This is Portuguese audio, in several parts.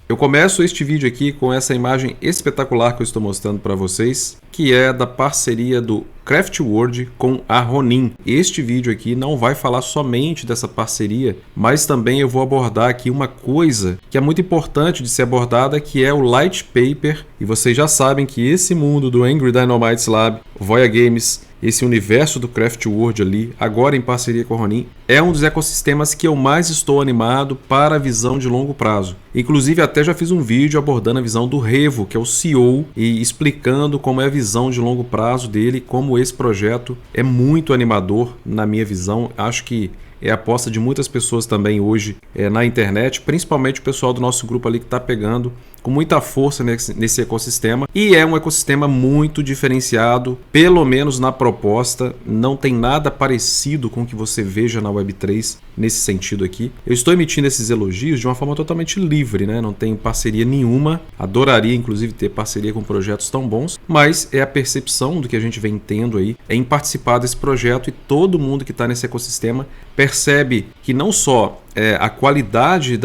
Eu começo este vídeo aqui com essa imagem espetacular que eu estou mostrando para vocês, que é da parceria do Craftworld com a Ronin. Este vídeo aqui não vai falar somente dessa parceria, mas também eu vou abordar aqui uma coisa que é muito importante de ser abordada, que é o Light Paper. E vocês já sabem que esse mundo do Angry Dynamite Lab, Voya Games, esse universo do Craftworld ali, agora em parceria com a Ronin, é um dos ecossistemas que eu mais estou animado para a visão de longo prazo. Inclusive até já fiz um vídeo abordando a visão do Revo, que é o CEO, e explicando como é a visão de longo prazo dele, como esse projeto é muito animador na minha visão. Acho que é a aposta de muitas pessoas também hoje na internet, principalmente o pessoal do nosso grupo ali que está pegando com muita força nesse ecossistema. E é um ecossistema muito diferenciado, pelo menos na proposta. Não tem nada parecido com o que você veja na Web3 nesse sentido aqui. Eu estou emitindo esses elogios de uma forma totalmente livre, né? Não tenho parceria nenhuma. Adoraria, inclusive, ter parceria com projetos tão bons, mas é a percepção do que a gente vem tendo aí em participar desse projeto, e todo mundo que está nesse ecossistema percebe que não só a qualidade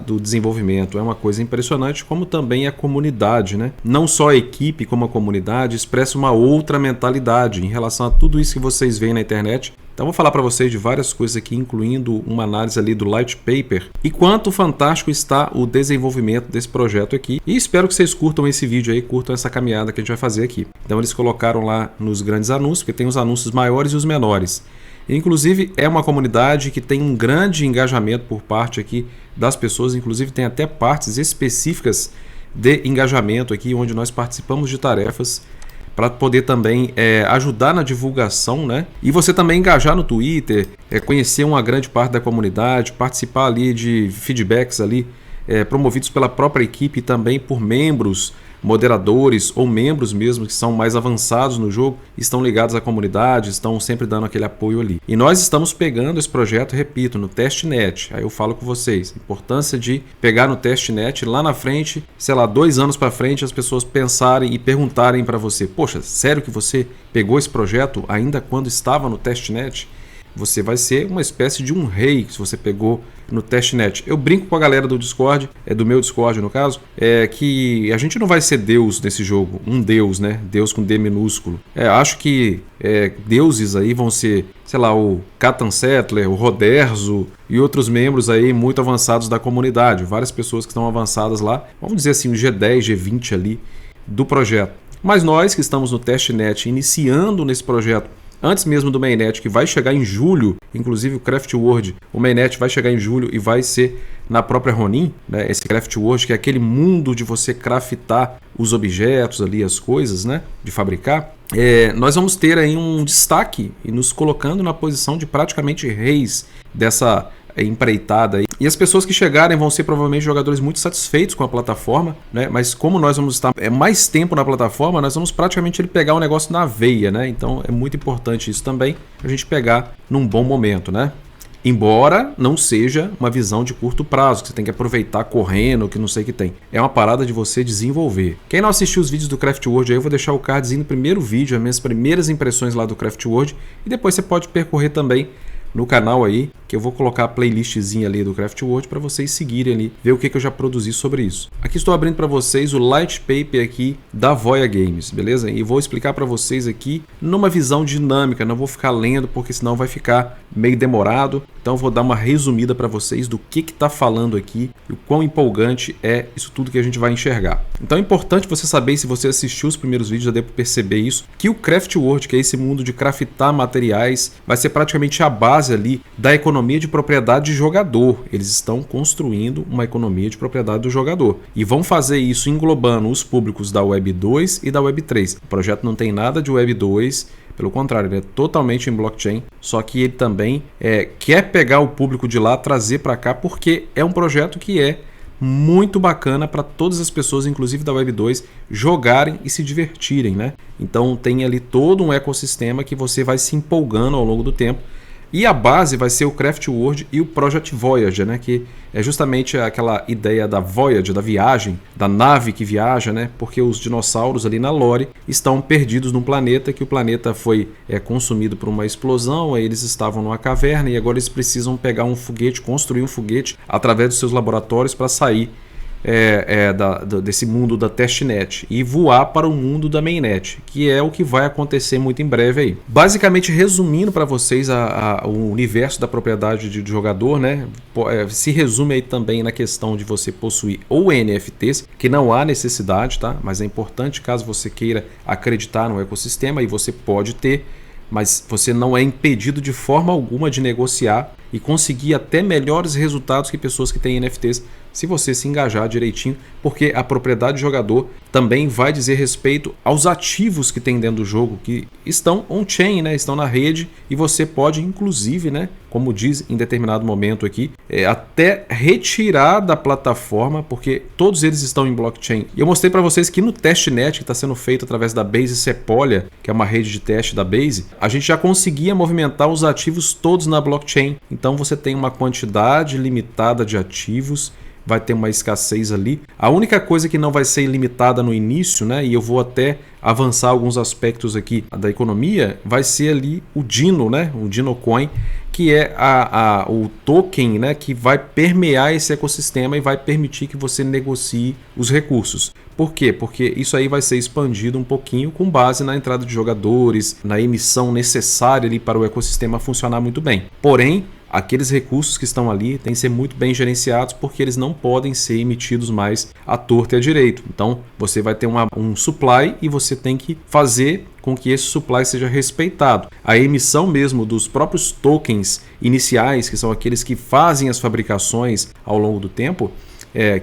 do desenvolvimento é uma coisa impressionante, como também a comunidade, né? Não só a equipe como a comunidade expressa uma outra mentalidade em relação a tudo isso que vocês veem na internet. Então vou falar para vocês de várias coisas aqui, incluindo uma análise ali do Light Paper e quanto fantástico está o desenvolvimento desse projeto aqui. E espero que vocês curtam esse vídeo aí, curtam essa caminhada que a gente vai fazer aqui. Então eles colocaram lá nos grandes anúncios, porque tem os anúncios maiores e os menores. Inclusive é uma comunidade que tem um grande engajamento por parte aqui das pessoas, inclusive tem até partes específicas de engajamento aqui, onde nós participamos de tarefas para poder também ajudar na divulgação, né? E você também engajar no Twitter, conhecer uma grande parte da comunidade, participar ali de feedbacks ali promovidos pela própria equipe e também por membros, moderadores ou membros mesmo que são mais avançados no jogo, estão ligados à comunidade, estão sempre dando aquele apoio ali. E nós estamos pegando esse projeto, repito, no testnet. Aí eu falo com vocês, a importância de pegar no testnet lá na frente, sei lá, 2 anos para frente, as pessoas pensarem e perguntarem para você: poxa, sério que você pegou esse projeto ainda quando estava no testnet? Você vai ser uma espécie de um rei se você pegou no testnet. Eu brinco com a galera do Discord, do meu Discord no caso, que a gente não vai ser Deus nesse jogo, um Deus, né? Deus com D minúsculo. Acho que deuses aí vão ser, sei lá, o Catan Settler, o Roderzo e outros membros aí muito avançados da comunidade. Várias pessoas que estão avançadas lá, vamos dizer assim, o G10, G20 ali do projeto. Mas nós que estamos no testnet, iniciando nesse projeto, antes mesmo do mainnet, que vai chegar em julho, inclusive o Craftworld, o mainnet vai chegar em julho e vai ser na própria Ronin, né? Esse Craftworld, que é aquele mundo de você craftar os objetos ali, as coisas, né? De fabricar. Nós vamos ter aí um destaque e nos colocando na posição de praticamente reis dessa empreitada aí. E as pessoas que chegarem vão ser provavelmente jogadores muito satisfeitos com a plataforma, né? Mas como nós vamos estar mais tempo na plataforma, nós vamos praticamente pegar o negócio na veia, né? Então é muito importante isso também, a gente pegar num bom momento, né? Embora não seja uma visão de curto prazo, que você tem que aproveitar correndo, que não sei o que tem. É uma parada de você desenvolver. Quem não assistiu os vídeos do Craftworld aí, eu vou deixar o cardzinho no primeiro vídeo, as minhas primeiras impressões lá do Craftworld, e depois você pode percorrer também no canal aí, que eu vou colocar a playlistzinha ali do Craftworld para vocês seguirem ali, ver o que eu já produzi sobre isso. Aqui estou abrindo para vocês o Light Paper aqui da Voya Games, beleza? E vou explicar para vocês aqui numa visão dinâmica, não vou ficar lendo porque senão vai ficar meio demorado. Então vou dar uma resumida para vocês do que está falando aqui e o quão empolgante é isso tudo que a gente vai enxergar. Então é importante você saber, se você assistiu os primeiros vídeos, já deu para perceber isso, que o Craftworld, que é esse mundo de craftar materiais, vai ser praticamente a base ali da economia de propriedade de jogador. Eles estão construindo uma economia de propriedade do jogador e vão fazer isso englobando os públicos da Web 2 e da Web 3. O projeto não tem nada de Web 2, pelo contrário, ele é totalmente em blockchain, só que ele também quer pegar o público de lá, trazer para cá, porque é um projeto que é muito bacana para todas as pessoas, inclusive da Web 2, jogarem e se divertirem, né? Então tem ali todo um ecossistema que você vai se empolgando ao longo do tempo. E a base vai ser o Craftworld e o Project Voyager, né? Que é justamente aquela ideia da Voyager, da viagem, da nave que viaja, né? Porque os dinossauros ali na lore estão perdidos num planeta, que o planeta foi consumido por uma explosão, aí eles estavam numa caverna e agora eles precisam pegar um foguete, construir um foguete através dos seus laboratórios para sair desse mundo da testnet e voar para o mundo da mainnet, que é o que vai acontecer muito em breve aí. Basicamente, resumindo para vocês o universo da propriedade de jogador, né? Se resume aí também na questão de você possuir ou NFTs, que não há necessidade, tá? Mas é importante caso você queira acreditar no ecossistema, e você pode ter, mas você não é impedido de forma alguma de negociar e conseguir até melhores resultados que pessoas que têm NFTs, se você se engajar direitinho, porque a propriedade do jogador também vai dizer respeito aos ativos que tem dentro do jogo, que estão on-chain, né? Estão na rede, e você pode inclusive, né, como diz em determinado momento aqui, até retirar da plataforma, porque todos eles estão em blockchain. E eu mostrei para vocês que no testnet, que está sendo feito através da Base Sepolia, que é uma rede de teste da Base, a gente já conseguia movimentar os ativos todos na blockchain. Então você tem uma quantidade limitada de ativos, vai ter uma escassez ali. A única coisa que não vai ser ilimitada no início, né, e eu vou até avançar alguns aspectos aqui da economia, vai ser ali o Dino, né, o Dino Coin, que é o token, né, que vai permear esse ecossistema e vai permitir que você negocie os recursos. Por quê? Porque isso aí vai ser expandido um pouquinho com base na entrada de jogadores, na emissão necessária ali para o ecossistema funcionar muito bem. Porém, aqueles recursos que estão ali têm que ser muito bem gerenciados, porque eles não podem ser emitidos mais à torta e à direito. Então você vai ter um supply e você tem que fazer com que esse supply seja respeitado. A emissão mesmo dos próprios tokens iniciais, que são aqueles que fazem as fabricações ao longo do tempo,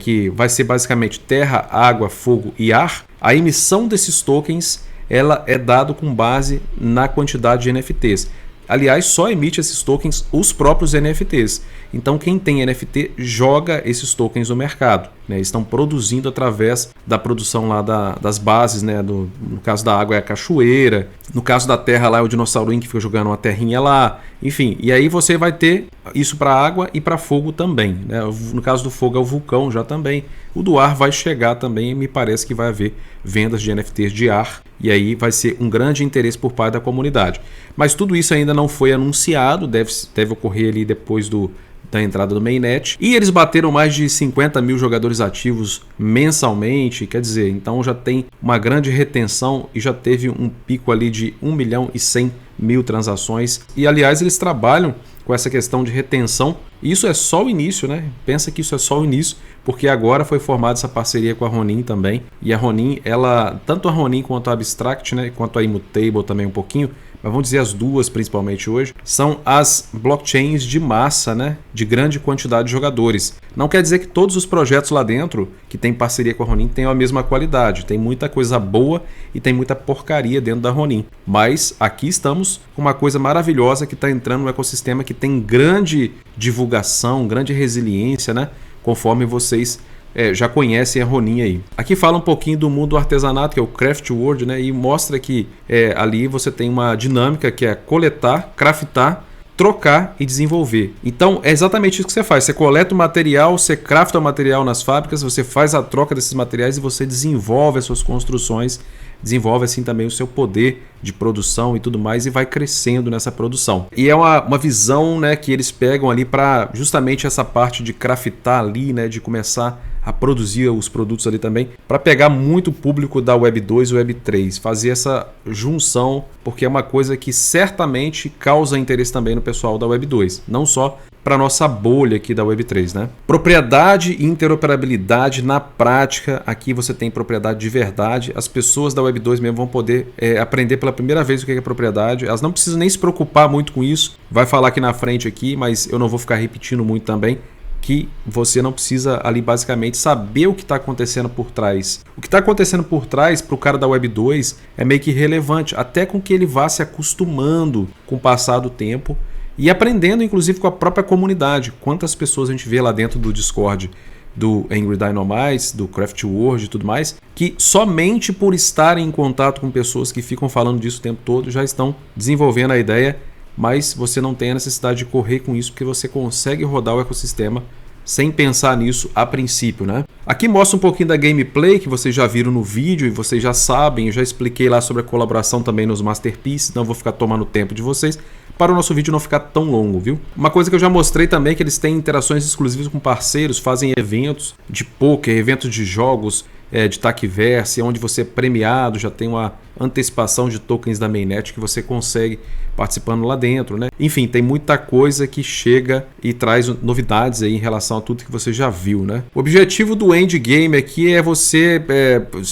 que vai ser basicamente terra, água, fogo e ar, a emissão desses tokens ela é dado com base na quantidade de NFTs. Aliás, só emite esses tokens os próprios NFTs. Então quem tem NFT joga esses tokens no mercado, né? Estão produzindo através da produção lá das bases, né? No caso da água é a cachoeira, no caso da terra lá é o dinossaurinho que fica jogando uma terrinha lá, enfim. E aí você vai ter isso para água e para fogo também, né? No caso do fogo é o vulcão já também. O do ar vai chegar também, e me parece que vai haver vendas de NFTs de ar, e aí vai ser um grande interesse por parte da comunidade. Mas tudo isso ainda não foi anunciado, deve ocorrer ali depois da entrada do mainnet. E eles bateram mais de 50 mil jogadores ativos mensalmente, quer dizer, então já tem uma grande retenção e já teve um pico ali de 1.100.000 transações. E aliás, eles trabalham com essa questão de retenção. Isso é só o início, né? Pensa que isso é só o início, porque agora foi formada essa parceria com a Ronin também. E a Ronin, tanto a Ronin quanto a Abstract, né, quanto a Immutable também um pouquinho, mas vamos dizer as duas principalmente hoje, são as blockchains de massa, né, de grande quantidade de jogadores. Não quer dizer que todos os projetos lá dentro que tem parceria com a Ronin tenham a mesma qualidade. Tem muita coisa boa e tem muita porcaria dentro da Ronin. Mas aqui estamos com uma coisa maravilhosa que está entrando no ecossistema, que tem grande divulgação, grande resiliência, né, conforme vocês já conhecem a Ronin aí. Aqui fala um pouquinho do mundo do artesanato, que é o Craft World, né? E mostra que ali você tem uma dinâmica que é coletar, craftar, trocar e desenvolver. Então é exatamente isso que você faz. Você coleta o material, você crafta o material nas fábricas, você faz a troca desses materiais e você desenvolve as suas construções, desenvolve assim também o seu poder de produção e tudo mais, e vai crescendo nessa produção. E é uma visão, né, que eles pegam ali para justamente essa parte de craftar ali, né, de começar a produzir os produtos ali também, para pegar muito público da Web 2 e Web 3, fazer essa junção, porque é uma coisa que certamente causa interesse também no pessoal da Web 2, não só para nossa bolha aqui da Web 3, né? Propriedade e interoperabilidade na prática. Aqui você tem propriedade de verdade. As pessoas da Web 2 mesmo vão poder aprender pela primeira vez o que é propriedade. Elas não precisam nem se preocupar muito com isso. Vai falar aqui na frente aqui, mas eu não vou ficar repetindo muito também, que você não precisa ali basicamente saber o que está acontecendo por trás. O que está acontecendo por trás para o cara da Web 2 é meio que irrelevante, até com que ele vá se acostumando com o passar do tempo e aprendendo inclusive com a própria comunidade. Quantas pessoas a gente vê lá dentro do Discord do Angry Dynamites, do Craft World e tudo mais, que somente por estarem em contato com pessoas que ficam falando disso o tempo todo já estão desenvolvendo a ideia, mas você não tem a necessidade de correr com isso, porque você consegue rodar o ecossistema sem pensar nisso a princípio, né? Aqui mostra um pouquinho da gameplay que vocês já viram no vídeo e vocês já sabem, eu já expliquei lá sobre a colaboração também nos Masterpiece, não vou ficar tomando tempo de vocês, para o nosso vídeo não ficar tão longo, viu? Uma coisa que eu já mostrei também é que eles têm interações exclusivas com parceiros, fazem eventos de poker, eventos de jogos, de Taquiverse, onde você é premiado, já tem uma antecipação de tokens da mainnet que você consegue participando lá dentro, né? Enfim, tem muita coisa que chega e traz novidades aí em relação a tudo que você já viu, né? O objetivo do endgame aqui é você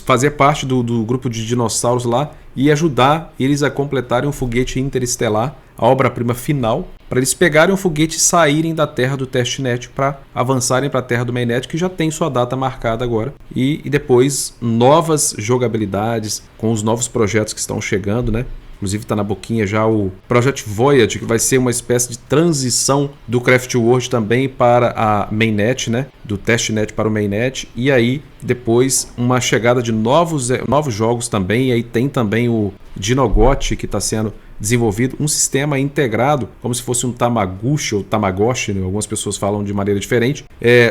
fazer parte do grupo de dinossauros lá e ajudar eles a completarem um foguete interestelar, a obra-prima final, para eles pegarem um foguete e saírem da terra do testnet para avançarem para a terra do mainnet, que já tem sua data marcada agora. E depois novas jogabilidades com os novos projetos que estão chegando, né? Inclusive está na boquinha já o Project Voyage, que vai ser uma espécie de transição do Craftworld também para a mainnet, né? Do testnet para o mainnet. E aí depois uma chegada de novos jogos também. E aí tem também o Dinogot, que está sendo desenvolvido, um sistema integrado, como se fosse um Tamaguchi ou Tamagotchi, né? Algumas pessoas falam de maneira diferente,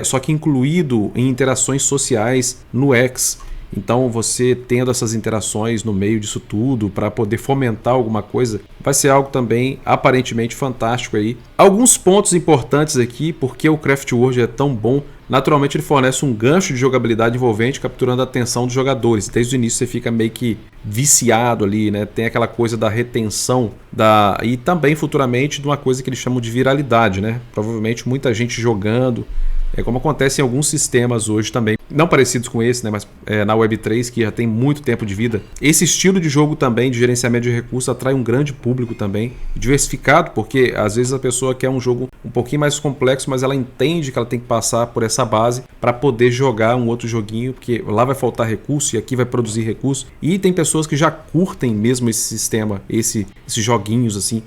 só que incluído em interações sociais no X. Então você tendo essas interações no meio disso tudo para poder fomentar alguma coisa, vai ser algo também aparentemente fantástico aí. Alguns pontos importantes aqui, porque o Craftworld é tão bom. Naturalmente ele fornece um gancho de jogabilidade envolvente, capturando a atenção dos jogadores. Desde o início você fica meio que viciado ali, né? Tem aquela coisa da retenção e também futuramente de uma coisa que eles chamam de viralidade, né? Provavelmente muita gente jogando. Como acontece em alguns sistemas hoje também, não parecidos com esse, né, mas na Web3, que já tem muito tempo de vida. Esse estilo de jogo também, de gerenciamento de recursos, atrai um grande público também, diversificado, porque às vezes a pessoa quer um jogo um pouquinho mais complexo, mas ela entende que ela tem que passar por essa base para poder jogar um outro joguinho, porque lá vai faltar recurso e aqui vai produzir recurso. E tem pessoas que já curtem mesmo esse sistema, esses joguinhos assim,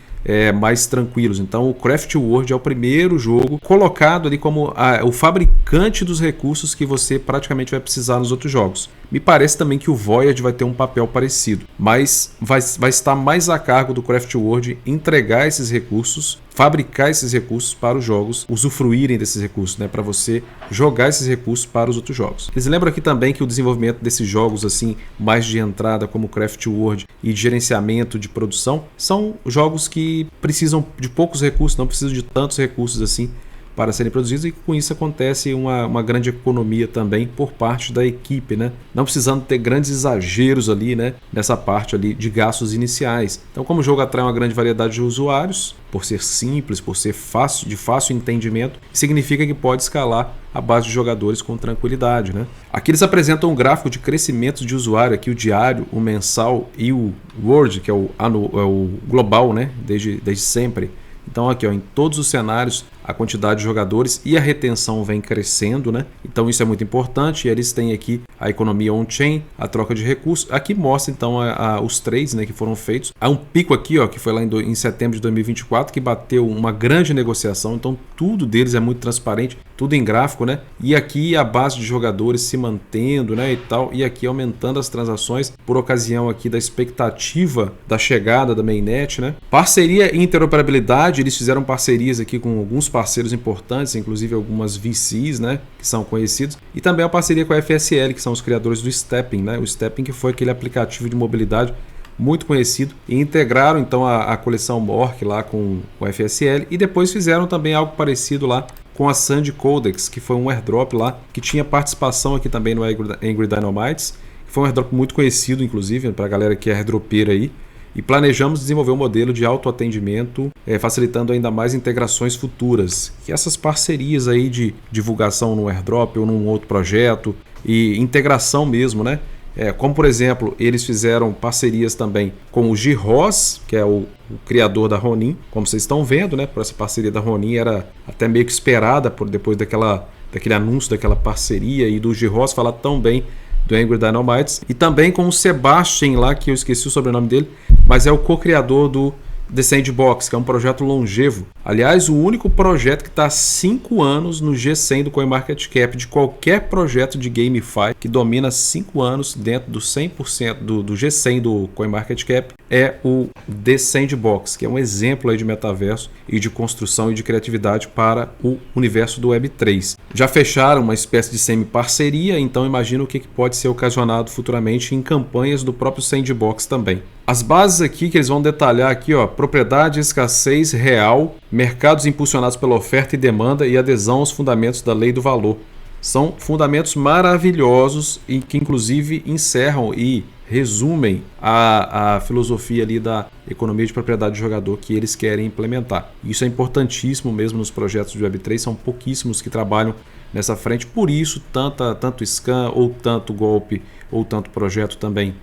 mais tranquilos. Então o Craftworld é o primeiro jogo colocado ali como o fabricante dos recursos que você praticamente vai precisar nos outros jogos. Me parece também que o Voyage vai ter um papel parecido, mas vai estar mais a cargo do Craftworld entregar esses recursos, fabricar esses recursos para os jogos usufruírem desses recursos, né, para você jogar esses recursos para os outros jogos. Eles lembram aqui também que o desenvolvimento desses jogos assim mais de entrada, como o Craftworld e de gerenciamento de produção, são jogos que precisam de poucos recursos, não precisam de tantos recursos assim para serem produzidos, e com isso acontece uma grande economia também por parte da equipe, né? Não precisando ter grandes exageros ali, né? Nessa parte ali de gastos iniciais. Então, como o jogo atrai uma grande variedade de usuários, por ser simples, por ser de fácil entendimento, significa que pode escalar a base de jogadores com tranquilidade, né? Aqui eles apresentam um gráfico de crescimento de usuário, aqui o diário, o mensal e o World, que é o global, né? Desde sempre. Então aqui, ó, em todos os cenários a quantidade de jogadores e a retenção vem crescendo, né? Então isso é muito importante. E eles têm aqui a economia on-chain, a troca de recursos. Aqui mostra então os trades, né, que foram feitos. Há um pico aqui, ó, que foi lá em setembro de 2024, que bateu uma grande negociação. Então tudo deles é muito transparente, tudo em gráfico, né? E aqui a base de jogadores se mantendo, né, e tal. E aqui aumentando as transações por ocasião aqui da expectativa da chegada da mainnet, né? Parceria e interoperabilidade. Eles fizeram parcerias aqui com alguns parceiros importantes, inclusive algumas VCs, né, que são conhecidos, e também a parceria com a FSL, que são os criadores do Stepping, né? O Stepping, que foi aquele aplicativo de mobilidade muito conhecido, e integraram então a coleção Mork lá com o FSL, e depois fizeram também algo parecido lá com a Sandy Codex, que foi um airdrop lá, que tinha participação aqui também no Angry Dynamites, que foi um airdrop muito conhecido, inclusive, para a galera que é airdropeira aí. E planejamos desenvolver um modelo de autoatendimento, facilitando ainda mais integrações futuras. E essas parcerias aí de divulgação no airdrop ou num outro projeto e integração mesmo, né? Como por exemplo, eles fizeram parcerias também com o Giros, que é o criador da Ronin, como vocês estão vendo, né? Por essa parceria da Ronin era até meio que esperada depois daquele anúncio, daquela parceria, e do Giros falar tão bem do Angry Dynamites, e também com o Sebastian lá, que eu esqueci o sobrenome dele, mas é o co-criador do The Sandbox, que é um projeto longevo. Aliás, o único projeto que está há 5 anos no G100 do CoinMarketCap, de qualquer projeto de GameFi que domina 5 anos dentro do 100% do G100 do CoinMarketCap, é o The Sandbox, que é um exemplo aí de metaverso e de construção e de criatividade para o universo do Web3. Já fecharam uma espécie de semi-parceria, então imagina o que pode ser ocasionado futuramente em campanhas do próprio Sandbox também. As bases aqui que eles vão detalhar aqui, ó, propriedade, escassez real, mercados impulsionados pela oferta e demanda e adesão aos fundamentos da lei do valor. São fundamentos maravilhosos e que inclusive encerram e resumem a filosofia ali da economia de propriedade do jogador que eles querem implementar. Isso é importantíssimo mesmo nos projetos de Web3, são pouquíssimos que trabalham nessa frente, por isso tanto scam ou tanto golpe ou tanto projeto também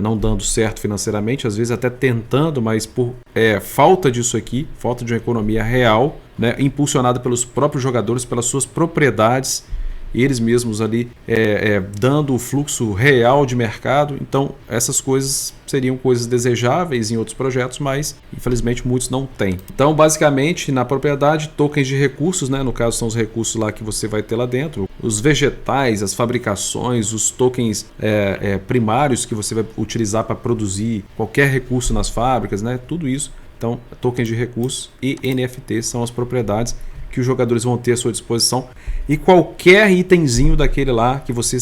não dando certo financeiramente, às vezes até tentando, mas por falta disso aqui, falta de uma economia real, né, impulsionada pelos próprios jogadores, pelas suas propriedades, eles mesmos ali dando o fluxo real de mercado. Então essas coisas seriam coisas desejáveis em outros projetos, mas infelizmente muitos não têm. Então basicamente na propriedade, tokens de recursos, né? No caso são os recursos lá que você vai ter lá dentro, os vegetais, as fabricações, os tokens primários que você vai utilizar para produzir qualquer recurso nas fábricas, né? Tudo isso. Então tokens de recursos e NFTs são as propriedades que os jogadores vão ter à sua disposição, e qualquer itemzinho daquele lá que você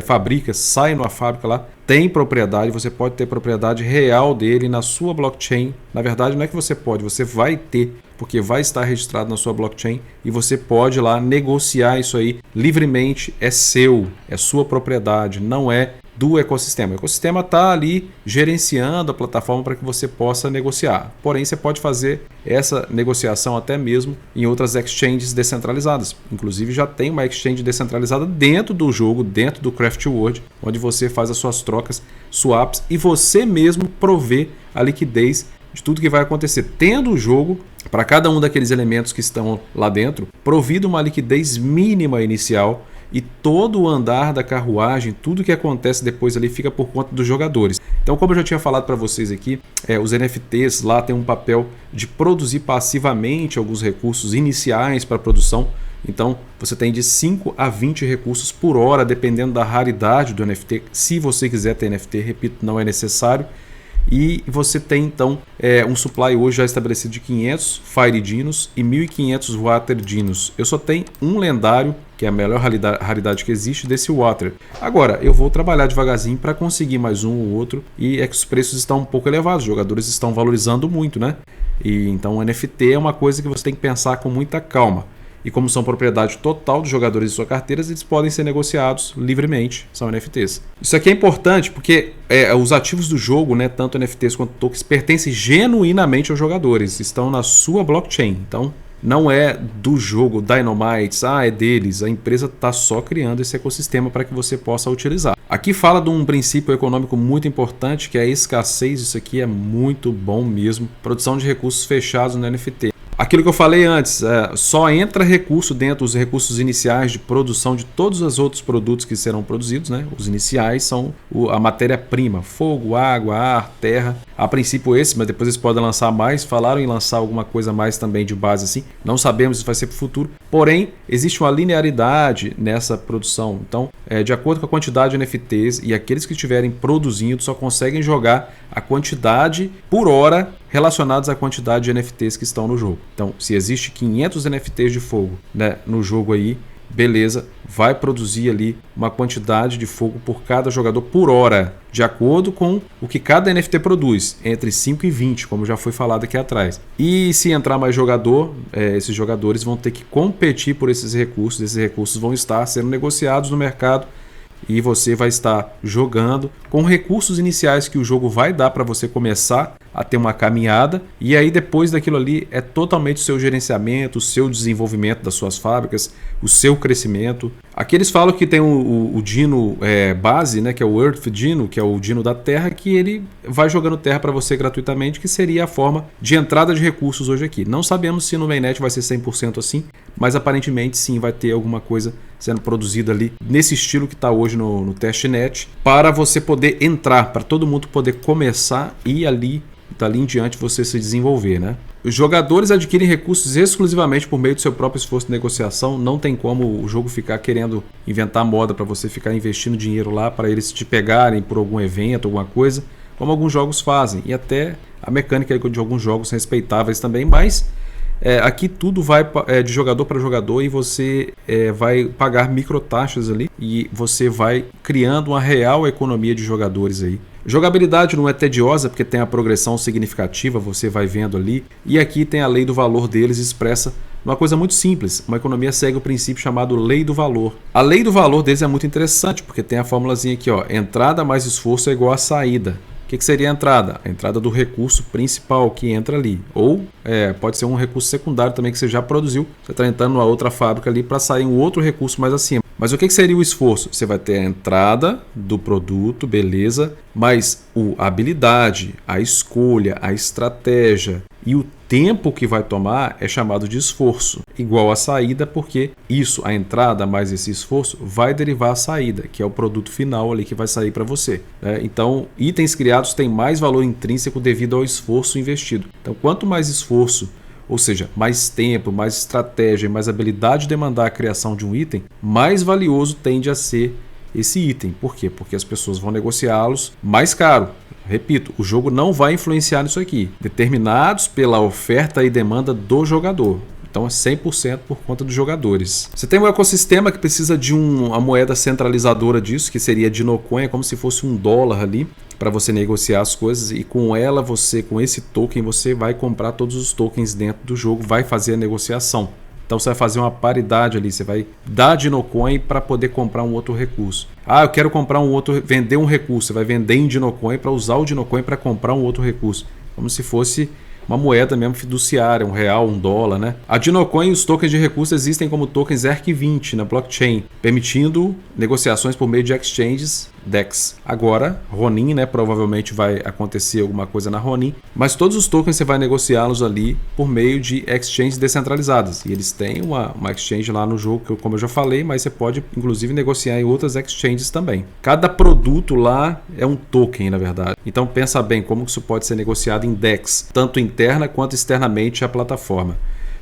fabrica, sai numa fábrica lá, tem propriedade, você pode ter propriedade real dele na sua blockchain. Na verdade não é que você pode, você vai ter, porque vai estar registrado na sua blockchain e você pode lá negociar isso aí livremente, é seu, é sua propriedade, não é do ecossistema. O ecossistema está ali gerenciando a plataforma para que você possa negociar. Porém, você pode fazer essa negociação até mesmo em outras exchanges descentralizadas. Inclusive, já tem uma exchange descentralizada dentro do jogo, dentro do Craftworld, onde você faz as suas trocas, swaps, e você mesmo provê a liquidez de tudo que vai acontecer. Tendo o jogo, para cada um daqueles elementos que estão lá dentro, provido uma liquidez mínima inicial, e todo o andar da carruagem, tudo que acontece depois ali fica por conta dos jogadores. Então, como eu já tinha falado para vocês aqui, os NFTs lá têm um papel de produzir passivamente alguns recursos iniciais para a produção. Então, você tem de 5 a 20 recursos por hora, dependendo da raridade do NFT. Se você quiser ter NFT, repito, não é necessário. E você tem então um supply hoje já estabelecido de 500 Fire Dinos e 1.500 Water Dinos. Eu só tenho um lendário, que é a melhor raridade que existe, desse Water. Agora, eu vou trabalhar devagarzinho para conseguir mais um ou outro, e é que os preços estão um pouco elevados, os jogadores estão valorizando muito, né? E então o NFT é uma coisa que você tem que pensar com muita calma. E como são propriedade total dos jogadores de sua carteira, eles podem ser negociados livremente, são NFTs. Isso aqui é importante porque os ativos do jogo, né, tanto NFTs quanto tokens, pertencem genuinamente aos jogadores, estão na sua blockchain. Então não é do jogo Dynamite, é deles, a empresa está só criando esse ecossistema para que você possa utilizar. Aqui fala de um princípio econômico muito importante, que é a escassez. Isso aqui é muito bom mesmo, produção de recursos fechados no NFT. Aquilo que eu falei antes, só entra recurso dentro dos recursos iniciais de produção de todos os outros produtos que serão produzidos, né? Os iniciais são a matéria-prima, fogo, água, ar, terra. A princípio esse, mas depois eles podem lançar mais. Falaram em lançar alguma coisa mais também de base assim. Não sabemos se vai ser para o futuro. Porém, existe uma linearidade nessa produção. Então, de acordo com a quantidade de NFTs, e aqueles que estiverem produzindo só conseguem jogar a quantidade por hora relacionados à quantidade de NFTs que estão no jogo. Então, se existe 500 NFTs de fogo, né, no jogo aí, beleza, vai produzir ali uma quantidade de fogo por cada jogador por hora, de acordo com o que cada NFT produz, entre 5 e 20, como já foi falado aqui atrás. E se entrar mais jogador, esses jogadores vão ter que competir por esses recursos vão estar sendo negociados no mercado, e você vai estar jogando com recursos iniciais que o jogo vai dar para você começar a ter uma caminhada, e aí depois daquilo ali é totalmente o seu gerenciamento, o seu desenvolvimento das suas fábricas, o seu crescimento. Aqui eles falam que tem o Dino base, né, que é o Earth Dino, que é o Dino da Terra, que ele vai jogando terra para você gratuitamente, que seria a forma de entrada de recursos hoje aqui. Não sabemos se no mainnet vai ser 100% assim, mas aparentemente sim, vai ter alguma coisa sendo produzida ali nesse estilo que está hoje no testnet, para você poder entrar, para todo mundo poder começar e ali dali em diante você se desenvolver, né? Os jogadores adquirem recursos exclusivamente por meio do seu próprio esforço de negociação. Não tem como o jogo ficar querendo inventar moda para você ficar investindo dinheiro lá para eles te pegarem por algum evento, alguma coisa, como alguns jogos fazem. E até a mecânica de alguns jogos respeitáveis também, mas aqui tudo vai de jogador para jogador e você vai pagar microtaxas ali e você vai criando uma real economia de jogadores aí. Jogabilidade não é tediosa porque tem a progressão significativa, você vai vendo ali. E aqui tem a lei do valor deles expressa uma coisa muito simples. Uma economia segue o princípio chamado lei do valor. A lei do valor deles é muito interessante porque tem a formulazinha aqui, ó, entrada mais esforço é igual a saída. O que seria a entrada? A entrada do recurso principal que entra ali. Ou pode ser um recurso secundário também que você já produziu. Você está entrando numa outra fábrica ali para sair um outro recurso mais acima. Mas o que seria o esforço? Você vai ter a entrada do produto, beleza, mas a habilidade, a escolha, a estratégia e o tempo que vai tomar é chamado de esforço, igual a saída, porque isso, a entrada mais esse esforço, vai derivar a saída, que é o produto final ali que vai sair para você, né? Então, itens criados têm mais valor intrínseco devido ao esforço investido. Então, quanto mais esforço, ou seja, mais tempo, mais estratégia e mais habilidade de demandar a criação de um item, mais valioso tende a ser esse item. Por quê? Porque as pessoas vão negociá-los mais caro. Repito, o jogo não vai influenciar nisso aqui, determinados pela oferta e demanda do jogador. Então é 100% por conta dos jogadores. Você tem um ecossistema que precisa de uma moeda centralizadora disso, que seria a Dinocoin, como se fosse $1 ali, para você negociar as coisas, e com ela, com esse token, você vai comprar todos os tokens dentro do jogo, vai fazer a negociação. Então você vai fazer uma paridade ali, você vai dar Dinocoin para poder comprar um outro recurso. Ah, eu quero comprar vender um recurso, você vai vender em Dinocoin para usar o Dinocoin para comprar um outro recurso. Como se fosse uma moeda mesmo fiduciária, R$1, $1, né? A Dinocoin e os tokens de recurso existem como tokens ERC20 na blockchain, permitindo negociações por meio de exchanges DEX. Agora, Ronin, né? Provavelmente vai acontecer alguma coisa na Ronin, mas todos os tokens você vai negociá-los ali por meio de exchanges descentralizadas. E eles têm uma exchange lá no jogo, como eu já falei, mas você pode inclusive negociar em outras exchanges também. Cada produto lá é um token, na verdade. Então pensa bem como isso pode ser negociado em DEX, tanto interna quanto externamente à plataforma.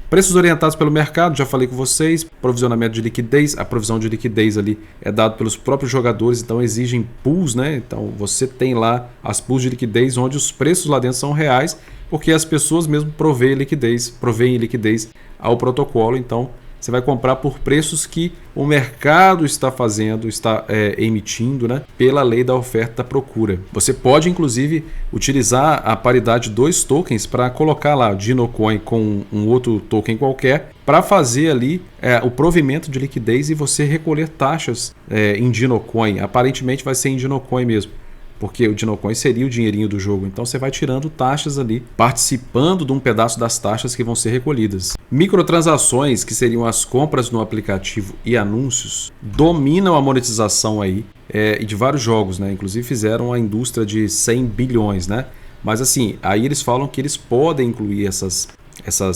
Preços orientados pelo mercado, já falei com vocês, provisionamento de liquidez, a provisão de liquidez ali é dado pelos próprios jogadores, então exigem pools, né? Então você tem lá as pools de liquidez onde os preços lá dentro são reais, porque as pessoas mesmo provêm liquidez ao protocolo, então você vai comprar por preços que o mercado está emitindo, né, pela lei da oferta e procura. Você pode, inclusive, utilizar a paridade de 2 tokens para colocar lá o Dinocoin com um outro token qualquer para fazer ali o provimento de liquidez e você recolher taxas em Dinocoin. Aparentemente vai ser em Dinocoin mesmo, porque o Dinocoin seria o dinheirinho do jogo. Então você vai tirando taxas ali, participando de um pedaço das taxas que vão ser recolhidas. Microtransações, que seriam as compras no aplicativo e anúncios, dominam a monetização aí e de vários jogos, né? Inclusive fizeram a indústria de 100 bilhões, né? Mas assim, aí eles falam que eles podem incluir essas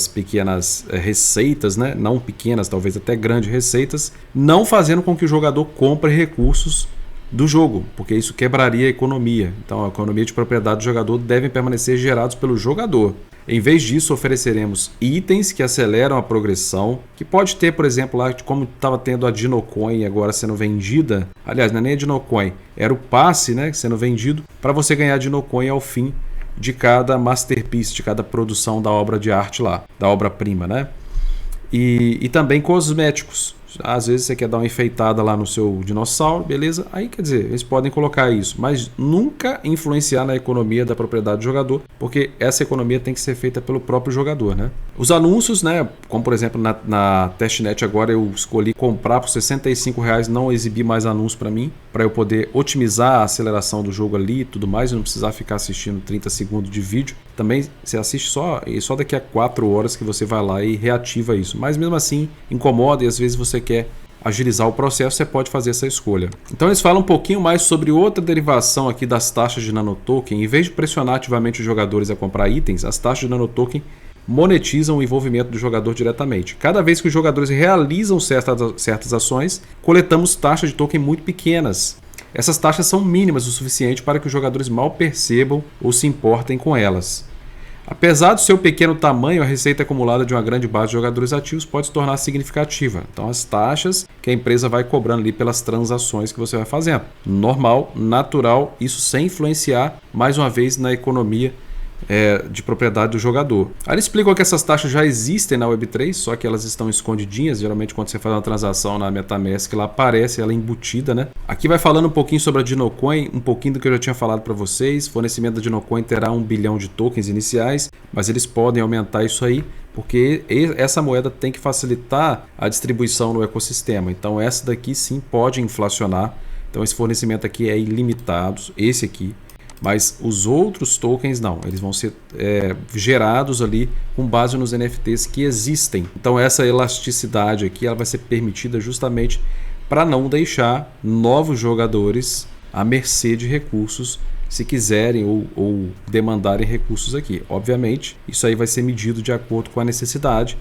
pequenas receitas, né? Não pequenas, talvez até grandes receitas, não fazendo com que o jogador compre recursos do jogo, porque isso quebraria a economia. Então a economia de propriedade do jogador devem permanecer gerados pelo jogador. Em vez disso, ofereceremos itens que aceleram a progressão, que pode ter, por exemplo, lá como estava tendo a Dinocoin agora sendo vendida. Aliás, não é nem a Dinocoin, era o passe, né, sendo vendido para você ganhar Dinocoin ao fim de cada masterpiece, de cada produção da obra de arte lá, da obra-prima, né? E também cosméticos. Às vezes você quer dar uma enfeitada lá no seu dinossauro, beleza? Aí quer dizer, eles podem colocar isso, mas nunca influenciar na economia da propriedade do jogador, porque essa economia tem que ser feita pelo próprio jogador, né? Os anúncios, né? Como por exemplo na Testnet agora eu escolhi comprar por R$65, não exibir mais anúncios para mim, para eu poder otimizar a aceleração do jogo ali e tudo mais, e não precisar ficar assistindo 30 segundos de vídeo. Também você assiste só daqui a 4 horas que você vai lá e reativa isso. Mas mesmo assim incomoda e às vezes você quer agilizar o processo, você pode fazer essa escolha. Então eles falam um pouquinho mais sobre outra derivação aqui das taxas de nanotoken. Em vez de pressionar ativamente os jogadores a comprar itens, as taxas de nanotoken monetizam o envolvimento do jogador diretamente. Cada vez que os jogadores realizam certas ações, coletamos taxas de token muito pequenas. essas taxas são mínimas o suficiente para que os jogadores mal percebam ou se importem com elas. Apesar do seu pequeno tamanho, a receita acumulada de uma grande base de jogadores ativos pode se tornar significativa. Então, as taxas que a empresa vai cobrando ali pelas transações que você vai fazendo. Normal, natural, isso sem influenciar, mais uma vez, na economia de propriedade do jogador. Aí ele explicou que essas taxas já existem na Web3, só que elas estão escondidinhas. Geralmente quando você faz uma transação na MetaMask, lá aparece ela embutida, né? Aqui vai falando um pouquinho sobre a Dinocoin, um pouquinho do que eu já tinha falado para vocês. O fornecimento da Dinocoin terá 1 bilhão de tokens iniciais, mas eles podem aumentar isso aí, porque essa moeda tem que facilitar a distribuição no ecossistema. Então essa daqui sim pode inflacionar. Então esse fornecimento aqui é ilimitado, esse aqui. Mas os outros tokens não, eles vão ser gerados ali com base nos NFTs que existem. Então essa elasticidade aqui ela vai ser permitida justamente para não deixar novos jogadores à mercê de recursos, se quiserem ou demandarem recursos aqui. Obviamente, isso aí vai ser medido de acordo com a necessidade,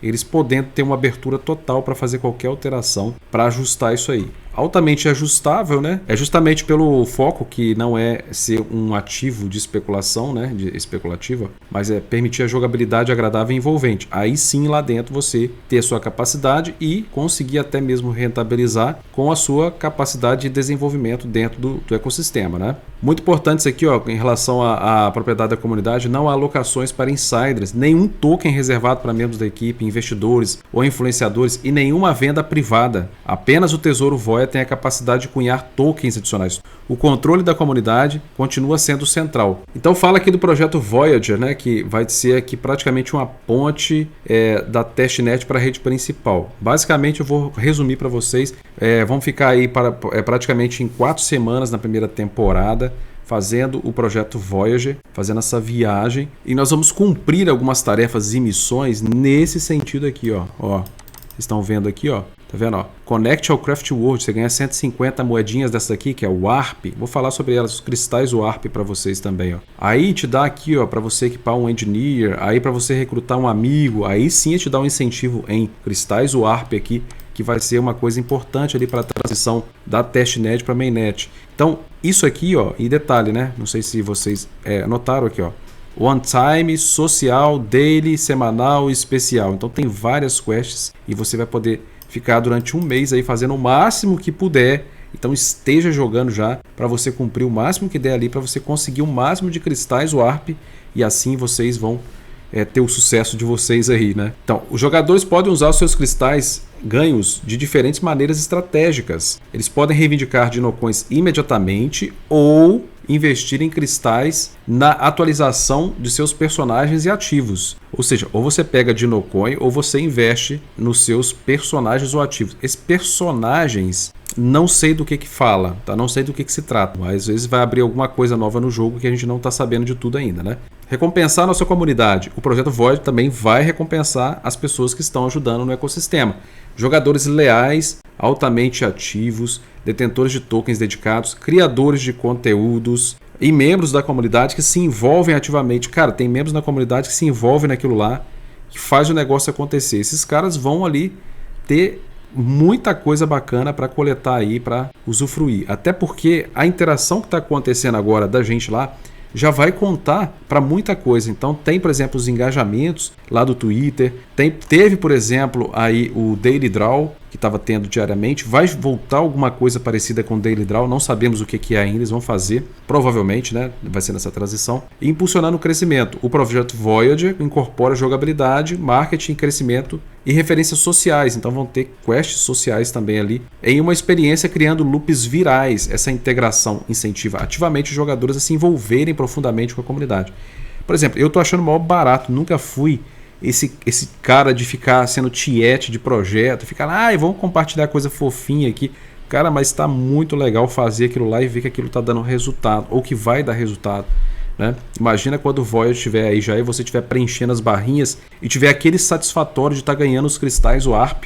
eles podendo ter uma abertura total para fazer qualquer alteração para ajustar isso aí. Altamente ajustável, né? É justamente pelo foco que não é ser um ativo de especulação, né? Especulativa, mas é permitir a jogabilidade agradável e envolvente. Aí sim, lá dentro você ter a sua capacidade e conseguir até mesmo rentabilizar com a sua capacidade de desenvolvimento dentro do ecossistema, né? Muito importante isso aqui, ó, em relação à propriedade da comunidade, não há alocações para insiders, nenhum token reservado para membros da equipe, investidores ou influenciadores e nenhuma venda privada. Apenas o Tesouro Voya tem a capacidade de cunhar tokens adicionais. O controle da comunidade continua sendo central. Então fala aqui do projeto Voyager, né, que vai ser aqui praticamente uma ponte da testnet para a rede principal. Basicamente eu vou resumir para vocês. Vamos ficar aí praticamente em 4 semanas na primeira temporada fazendo o projeto Voyager, fazendo essa viagem, e nós vamos cumprir algumas tarefas e missões nesse sentido aqui, ó. Vocês estão vendo aqui, ó. Tá vendo, ó? Connect ao Craft World, você ganha 150 moedinhas dessa aqui, que é o Warp. Vou falar sobre elas, os cristais Warp para vocês também, ó. Aí te dá aqui, ó, para você equipar um engineer, aí para você recrutar um amigo, aí sim te dá um incentivo em cristais Warp aqui, que vai ser uma coisa importante ali para a transição da testnet para mainnet. Então, isso aqui, ó, e detalhe, né? Não sei se vocês notaram aqui, ó. One time, social, daily, semanal e especial. Então tem várias quests e você vai poder ficar durante um mês aí fazendo o máximo que puder. Então esteja jogando já para você cumprir o máximo que der ali, para você conseguir o máximo de cristais Warp, e assim vocês vão ter o sucesso de vocês aí, né? Então, os jogadores podem usar os seus cristais ganhos de diferentes maneiras estratégicas. Eles podem reivindicar Dinocoins imediatamente ou investir em cristais na atualização de seus personagens e ativos. Ou seja, ou você pega Dinocoin ou você investe nos seus personagens ou ativos. Esses personagens, não sei do que fala, tá? Não sei do que se trata, mas às vezes vai abrir alguma coisa nova no jogo que a gente não está sabendo de tudo ainda, né? Recompensar a nossa comunidade. O projeto Void também vai recompensar as pessoas que estão ajudando no ecossistema. Jogadores leais, altamente ativos, detentores de tokens dedicados, criadores de conteúdos e membros da comunidade que se envolvem ativamente. Cara, tem membros na comunidade que se envolvem naquilo lá, que faz o negócio acontecer. Esses caras vão ali ter muita coisa bacana para coletar aí, para usufruir. Até porque a interação que está acontecendo agora da gente lá já vai contar para muita coisa. Então tem, por exemplo, os engajamentos lá do Twitter, teve, por exemplo, aí o Daily Draw que estava tendo diariamente, vai voltar alguma coisa parecida com o Daily Draw, não sabemos o que é ainda, eles vão fazer, provavelmente, né, vai ser nessa transição, e impulsionando o crescimento. O projeto Voyager incorpora jogabilidade, marketing, crescimento e referências sociais, então vão ter quests sociais também ali, em uma experiência criando loops virais. Essa integração incentiva ativamente os jogadores a se envolverem profundamente com a comunidade. Por exemplo, eu estou achando o maior barato, nunca fui esse cara de ficar sendo tiete de projeto, ficar lá, vamos compartilhar coisa fofinha aqui. Cara, mas está muito legal fazer aquilo lá e ver que aquilo está dando resultado, ou que vai dar resultado, né? Imagina quando o Void estiver aí já e você estiver preenchendo as barrinhas e tiver aquele satisfatório de estar ganhando os cristais Warp,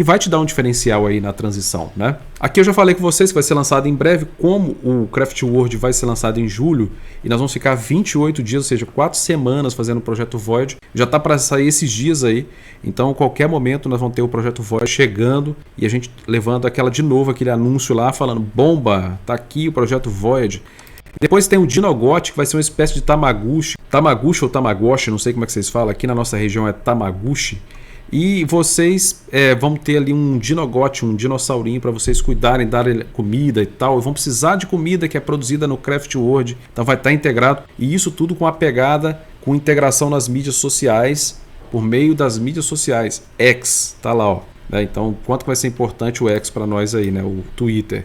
que vai te dar um diferencial aí na transição, né? Aqui eu já falei com vocês que vai ser lançado em breve, como o Craft World vai ser lançado em julho, e nós vamos ficar 28 dias, ou seja, 4 semanas fazendo o Projeto Void. Já tá para sair esses dias aí, então a qualquer momento nós vamos ter o Projeto Void chegando e a gente levando de novo aquele anúncio lá falando: bomba, tá aqui o Projeto Void. Depois tem o Dinogot, que vai ser uma espécie de Tamaguchi ou Tamagotchi, não sei como é que vocês falam, aqui na nossa região é Tamaguchi. E vocês vão ter ali um Dinogot, um dinossaurinho para vocês cuidarem, darem comida e tal. E vão precisar de comida que é produzida no Craft World, então vai estar integrado. E isso tudo com a pegada, com integração nas mídias sociais, por meio das mídias sociais. X, tá lá, ó. Então, quanto vai ser importante o X para nós aí, né? O Twitter.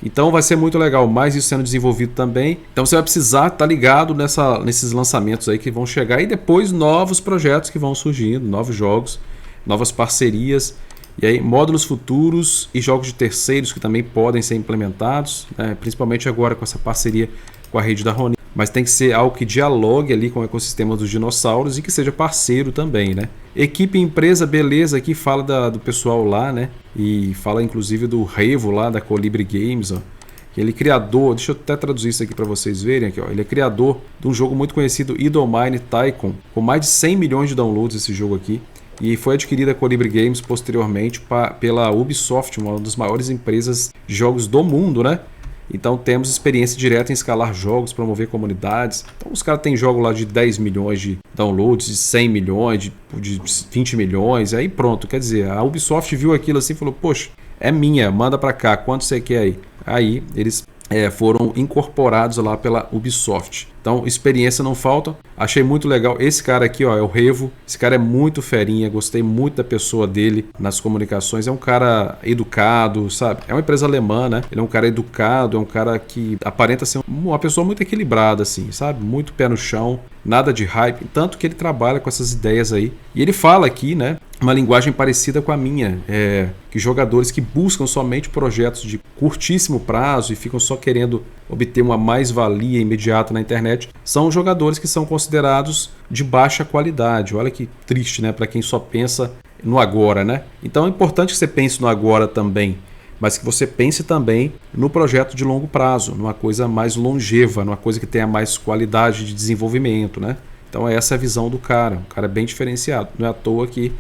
Então vai ser muito legal, mais isso sendo desenvolvido também. Então você vai precisar estar ligado nesses lançamentos aí que vão chegar, e depois novos projetos que vão surgindo, novos jogos, novas parcerias, e aí módulos futuros e jogos de terceiros que também podem ser implementados, né? Principalmente agora com essa parceria com a rede da Ronin. Mas tem que ser algo que dialogue ali com o ecossistema dos dinossauros e que seja parceiro também, né? Equipe e empresa, beleza, aqui fala do pessoal lá, né? E fala inclusive do Revo lá, da Colibri Games, ó. Ele é criador, deixa eu até traduzir isso aqui para vocês verem aqui, ó. Ele é criador de um jogo muito conhecido, Idomine Tycoon, com mais de 100 milhões de downloads esse jogo aqui. E foi adquirida a Colibri Games posteriormente pela Ubisoft, uma das maiores empresas de jogos do mundo, né? Então temos experiência direta em escalar jogos, promover comunidades. Então os caras têm jogo lá de 10 milhões de downloads, de 100 milhões, de 20 milhões, aí pronto. Quer dizer, a Ubisoft viu aquilo assim e falou: poxa, é minha, manda pra cá, quanto você quer aí? Aí eles foram incorporados lá pela Ubisoft. Então, experiência não falta. Achei muito legal. Esse cara aqui, ó, é o Revo. Esse cara é muito ferinha. Gostei muito da pessoa dele nas comunicações. É um cara educado, sabe? É uma empresa alemã, né? Ele é um cara educado, é um cara que aparenta ser uma pessoa muito equilibrada, assim, sabe? Muito pé no chão, nada de hype. Tanto que ele trabalha com essas ideias aí. E ele fala aqui, né? Uma linguagem parecida com a minha. Que jogadores que buscam somente projetos de curtíssimo prazo e ficam só querendo obter uma mais-valia imediata na internet, são jogadores que são considerados de baixa qualidade. Olha que triste, né? Para quem só pensa no agora, né? Então é importante que você pense no agora também, mas que você pense também no projeto de longo prazo, numa coisa mais longeva, numa coisa que tenha mais qualidade de desenvolvimento, né? Então essa é a visão do cara. Um cara bem diferenciado. Não é à toa que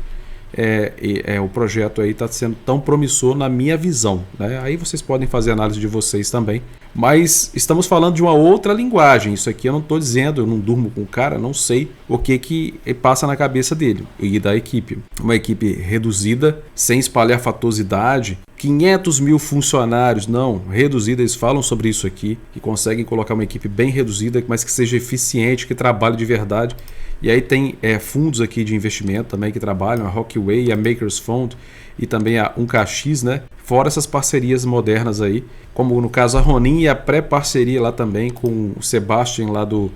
o projeto aí está sendo tão promissor na minha visão, né? Aí vocês podem fazer análise de vocês também, mas estamos falando de uma outra linguagem. Isso aqui eu não estou dizendo, eu não durmo com o cara, não sei o que passa na cabeça dele e da equipe. Uma equipe reduzida, sem espalhar fatosidade, 500 mil funcionários, não, reduzida. Eles falam sobre isso aqui, que conseguem colocar uma equipe bem reduzida, mas que seja eficiente, que trabalhe de verdade. E aí tem fundos aqui de investimento também que trabalham, a Rockway, a Makers Fund e também a 1KX, né? Fora essas parcerias modernas aí, como no caso a Ronin e a pré-parceria lá também com o Sebastian lá do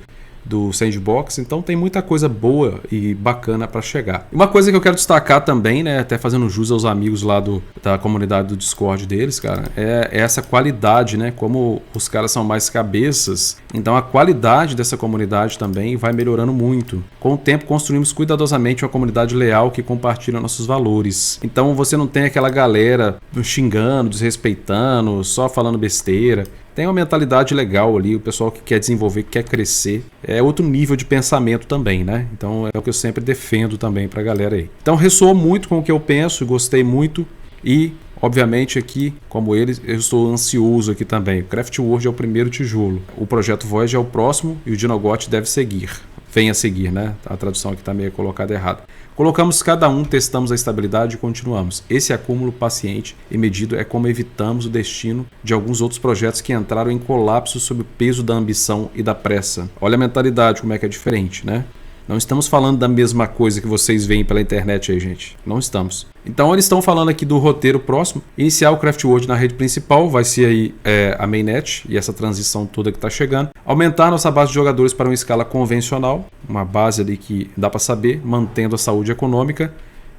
Sandbox. Então tem muita coisa boa e bacana para chegar. Uma coisa que eu quero destacar também, né, até fazendo jus aos amigos lá da comunidade do Discord deles, cara, é essa qualidade, né? Como os caras são mais cabeças, então a qualidade dessa comunidade também vai melhorando muito. Com o tempo construímos cuidadosamente uma comunidade leal que compartilha nossos valores. Então você não tem aquela galera xingando, desrespeitando, só falando besteira. Tem uma mentalidade legal ali, o pessoal que quer desenvolver, que quer crescer. É outro nível de pensamento também, né? Então é o que eu sempre defendo também pra galera aí. Então ressoou muito com o que eu penso, gostei muito e, obviamente, aqui, como eles, eu estou ansioso aqui também. O Craft World é o primeiro tijolo. O Projeto Void é o próximo e o Dinogot deve seguir. Venha a seguir, né? A tradução aqui está meio colocada errada. Colocamos cada um, testamos a estabilidade e continuamos. Esse acúmulo paciente e medido é como evitamos o destino de alguns outros projetos que entraram em colapso sob o peso da ambição e da pressa. Olha a mentalidade, como é que é diferente, né? Não estamos falando da mesma coisa que vocês veem pela internet aí, gente. Não estamos. Então eles estão falando aqui do roteiro próximo. Iniciar o Craft World na rede principal, vai ser aí a mainnet e essa transição toda que está chegando. Aumentar nossa base de jogadores para uma escala convencional, uma base ali que dá para saber, mantendo a saúde econômica.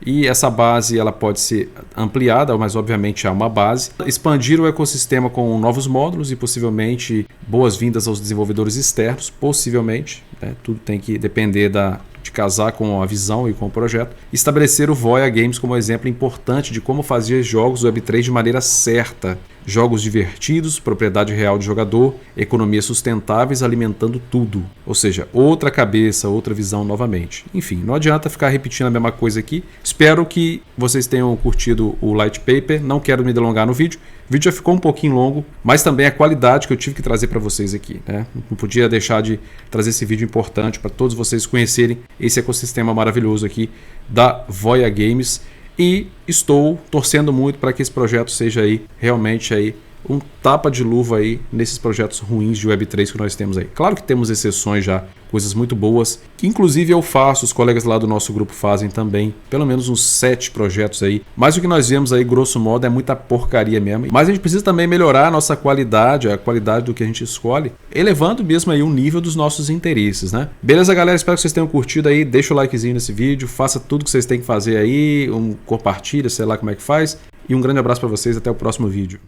E essa base ela pode ser ampliada, mas obviamente há uma base. Expandir o ecossistema com novos módulos e possivelmente boas-vindas aos desenvolvedores externos, possivelmente. né? Tudo tem que depender de casar com a visão e com o projeto. Estabelecer o Voya Games como exemplo importante de como fazer jogos Web3 de maneira certa. Jogos divertidos, propriedade real de jogador, economias sustentáveis alimentando tudo. Ou seja, outra cabeça, outra visão novamente. Enfim, não adianta ficar repetindo a mesma coisa aqui. Espero que vocês tenham curtido o Light Paper. Não quero me delongar no vídeo. O vídeo já ficou um pouquinho longo, mas também a qualidade que eu tive que trazer para vocês aqui, né? Não podia deixar de trazer esse vídeo importante para todos vocês conhecerem esse ecossistema maravilhoso aqui da Voya Games. E estou torcendo muito para que esse projeto seja aí realmente aí um tapa de luva aí nesses projetos ruins de Web3 que nós temos aí. Claro que temos exceções já, coisas muito boas, que inclusive eu faço, os colegas lá do nosso grupo fazem também, pelo menos uns 7 projetos aí. Mas o que nós vemos aí, grosso modo, é muita porcaria mesmo. Mas a gente precisa também melhorar a nossa qualidade, a qualidade do que a gente escolhe, elevando mesmo aí o nível dos nossos interesses, né? Beleza, galera? Espero que vocês tenham curtido aí. Deixa o likezinho nesse vídeo, faça tudo que vocês têm que fazer aí, compartilha, sei lá como é que faz. E um grande abraço para vocês, até o próximo vídeo.